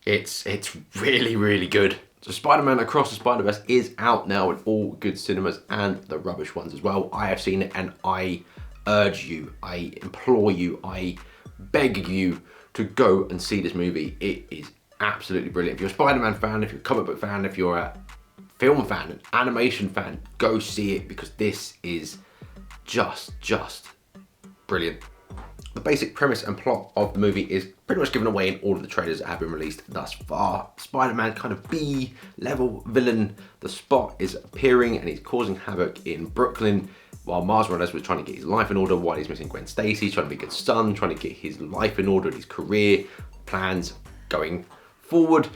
It's really, really good. So Spider-Man Across the Spider-Verse is out now in all good cinemas and the rubbish ones as well. I have seen it and I urge you, I implore you, I beg you to go and see this movie. It is absolutely brilliant. If you're a Spider-Man fan, if you're a comic book fan, if you're a film fan, an animation fan, go see it because this is just brilliant. The basic premise and plot of the movie is pretty much given away in all of the trailers that have been released thus far. Spider-Man, kind of B-level villain, the Spot is appearing and he's causing havoc in Brooklyn while Miles Morales was trying to get his life in order while he's missing Gwen Stacy, trying to be a good son, trying to get his life in order and his career plans going forward,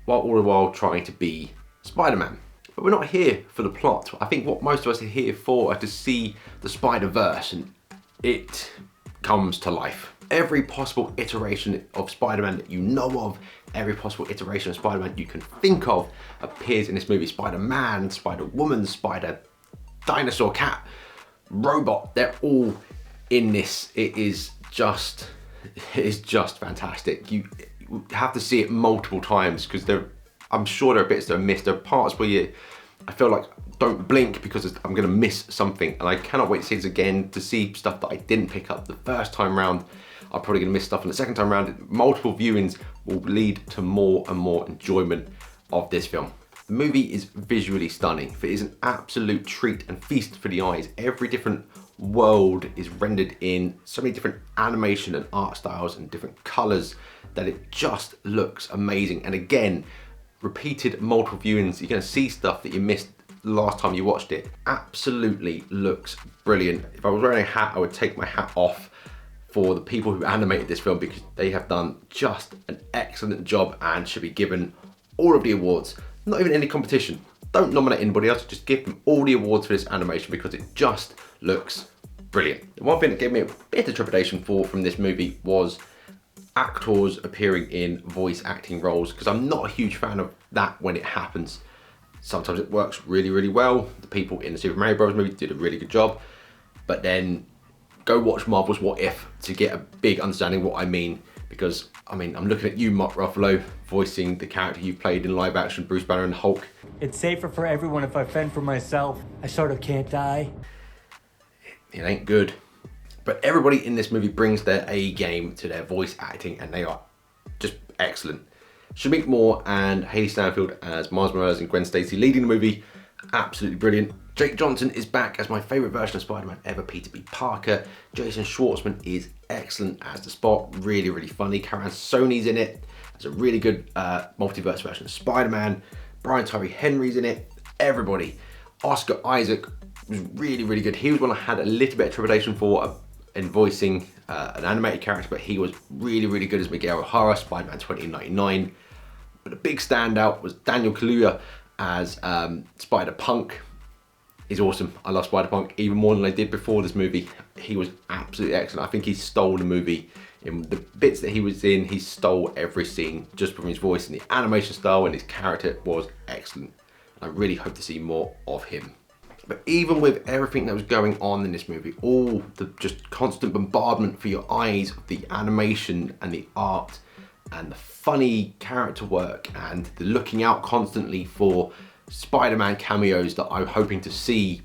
while all the while trying to be Spider-Man. But we're not here for the plot. I think what most of us are here for are to see the Spider-Verse, and it comes to life. Every possible iteration of Spider-Man that you know of, every possible iteration of Spider-Man you can think of appears in this movie. Spider-Man, Spider-Woman, Spider-Dinosaur Cat, Robot, they're all in this. It is just fantastic. You have to see it multiple times because I'm sure there are bits that are missed. There are parts where I feel like don't blink because I'm gonna miss something, and I cannot wait to see this again, to see stuff that I didn't pick up the first time round. I'm probably gonna miss stuff, and the second time round, multiple viewings will lead to more and more enjoyment of this film. The movie is visually stunning. It is an absolute treat and feast for the eyes. Every different world is rendered in so many different animation and art styles and different colors that it just looks amazing. And again, repeated multiple viewings, you're gonna see stuff that you missed the last time you watched it. Absolutely looks brilliant. If I was wearing a hat, I would take my hat off for the people who animated this film because they have done just an excellent job and should be given all of the awards. Not even any competition. Don't nominate anybody else, just give them all the awards for this animation because it just looks brilliant. The one thing that gave me a bit of trepidation from this movie was actors appearing in voice acting roles, because I'm not a huge fan of that when it happens. Sometimes it works really, really well. The people in the Super Mario Bros. Movie did a really good job, but then go watch Marvel's What If to get a big understanding of what I mean, because I mean, I'm looking at you, Mark Ruffalo, voicing the character you played in live action, Bruce Banner and Hulk. It's safer for everyone if I fend for myself. I sort of can't die. It ain't good. But everybody in this movie brings their A game to their voice acting, and they are just excellent. Shameik Moore and Haley Stanfield as Miles Morales and Gwen Stacy leading the movie, absolutely brilliant. Jake Johnson is back as my favourite version of Spider-Man ever, Peter B. Parker. Jason Schwartzman is excellent as the Spot, really, really funny. Karan Sony's in it as a really good multiverse version of Spider-Man. Brian Tyree Henry's in it, everybody. Oscar Isaac was really, really good. He was one I had a little bit of trepidation for in voicing an animated character, but he was really, really good as Miguel O'Hara, Spider-Man 2099. But the big standout was Daniel Kaluuya as Spider-Punk. He's awesome. I love Spider-Punk even more than I did before this movie. He was absolutely excellent. I think he stole the movie. In the bits that he was in, he stole every scene just from his voice, and the animation style and his character was excellent. I really hope to see more of him. But even with everything that was going on in this movie, all the just constant bombardment for your eyes of the animation and the art and the funny character work and the looking out constantly for Spider-Man cameos that I'm hoping to see,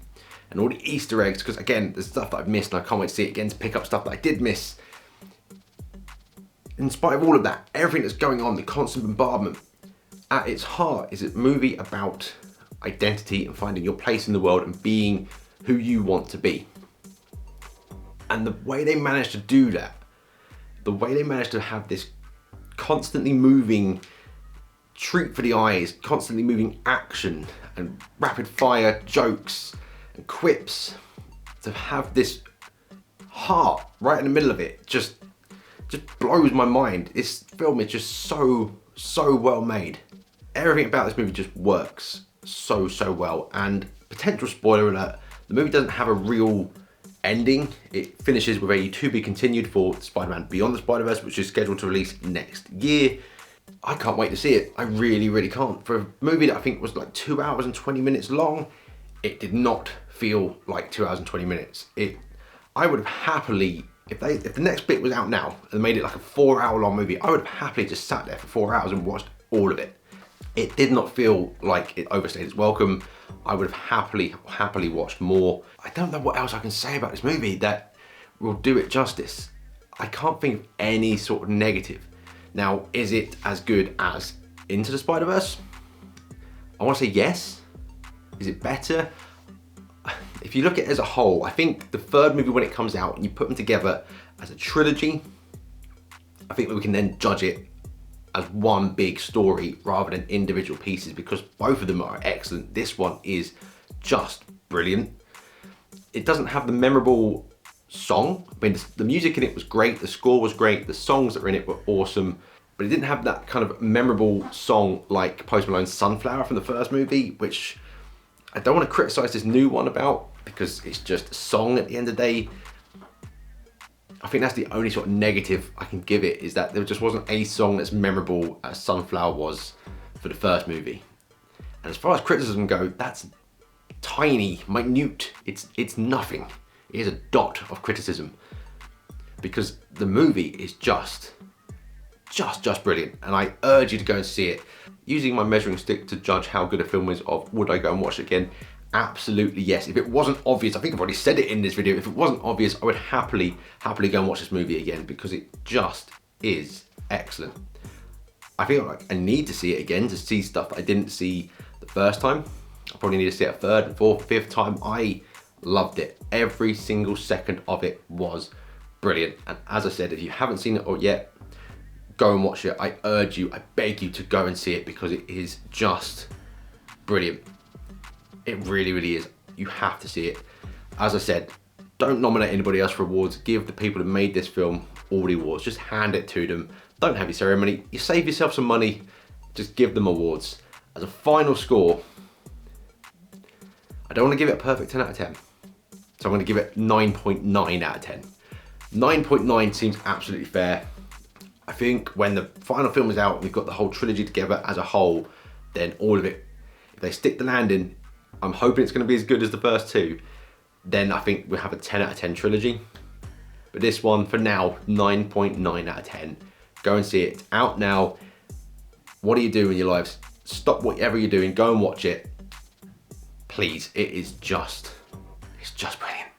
and all the Easter eggs, because again, there's stuff that I've missed and I can't wait to see it again to pick up stuff that I did miss. In spite of all of that, everything that's going on, the constant bombardment, at its heart is a movie about identity and finding your place in the world and being who you want to be. And the way they managed to do that, the way they managed to have this constantly moving treat for the eyes, constantly moving action and rapid fire jokes and quips, to have this heart right in the middle of it just blows my mind. This film is just so well made. Everything about this movie just works so well. And potential spoiler alert, the movie doesn't have a real ending. It finishes with a to be continued for Spider-Man Beyond the Spider-Verse, which is scheduled to release next year. I can't wait to see it. I really can't. For a movie that I think was like 2 hours and 20 minutes long, it did not feel like 2 hours and 20 minutes. I would have happily If the next bit was out now and made it like a 4-hour long movie, I would have happily just sat there for 4 hours and watched all of it. It did not feel like it overstayed its welcome. I would have happily watched more. I don't know what else I can say about this movie that will do it justice. I can't think of any sort of negative. Now, is it as good as Into the Spider-Verse? I want to say yes. Is it better? If you look at it as a whole, I think the third movie, when it comes out and you put them together as a trilogy, I think we can then judge it as one big story rather than individual pieces, because both of them are excellent. This one is just brilliant. It doesn't have the memorable song. I mean, the music in it was great, the score was great, the songs that were in it were awesome, but it didn't have that kind of memorable song like Post Malone's Sunflower from the first movie, which I don't want to criticize this new one about, because it's just a song at the end of the day. I think that's the only sort of negative I can give it, is that there just wasn't a song that's memorable as Sunflower was for the first movie. And as far as criticism go, that's tiny, minute. It's nothing. It is a dot of criticism, because the movie is just brilliant, and I urge you to go and see it. Using my measuring stick to judge how good a film is of would I go and watch it again? Absolutely yes. If it wasn't obvious, I think I've already said it in this video, if it wasn't obvious, I would happily go and watch this movie again, because it just is excellent. I feel like I need to see it again to see stuff that I didn't see the first time. I probably need to see it a third, fourth, fifth time. I loved it. Every single second of it was brilliant. And as I said, if you haven't seen it yet, go and watch it. I urge you, I beg you to go and see it, because it is just brilliant. It really, really is. You have to see it. As I said, don't nominate anybody else for awards. Give the people who made this film all the awards. Just hand it to them. Don't have your ceremony. You save yourself some money. Just give them awards. As a final score, I don't want to give it a perfect 10 out of 10. So I'm going to give it 9.9 out of 10. 9.9 seems absolutely fair. I think when the final film is out, we've got the whole trilogy together as a whole, then all of it, if they stick the landing, I'm hoping it's going to be as good as the first two, then I think we'll have a 10 out of 10 trilogy. But this one, for now, 9.9 out of 10. Go and see it. It's out now. What are you doing in your lives? Stop whatever you're doing. Go and watch it. Please, it's just brilliant.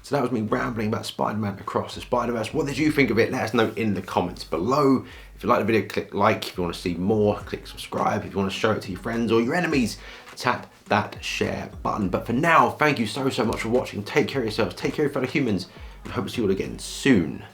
So that was me rambling about Spider-Man Across the Spider-Verse. What did you think of it? Let us know in the comments below. If you like the video, click like. If you want to see more, click subscribe. If you want to show it to your friends or your enemies, tap that share button. But for now, thank you so much for watching. Take care of yourselves, take care of your fellow humans, and hope to see you all again soon.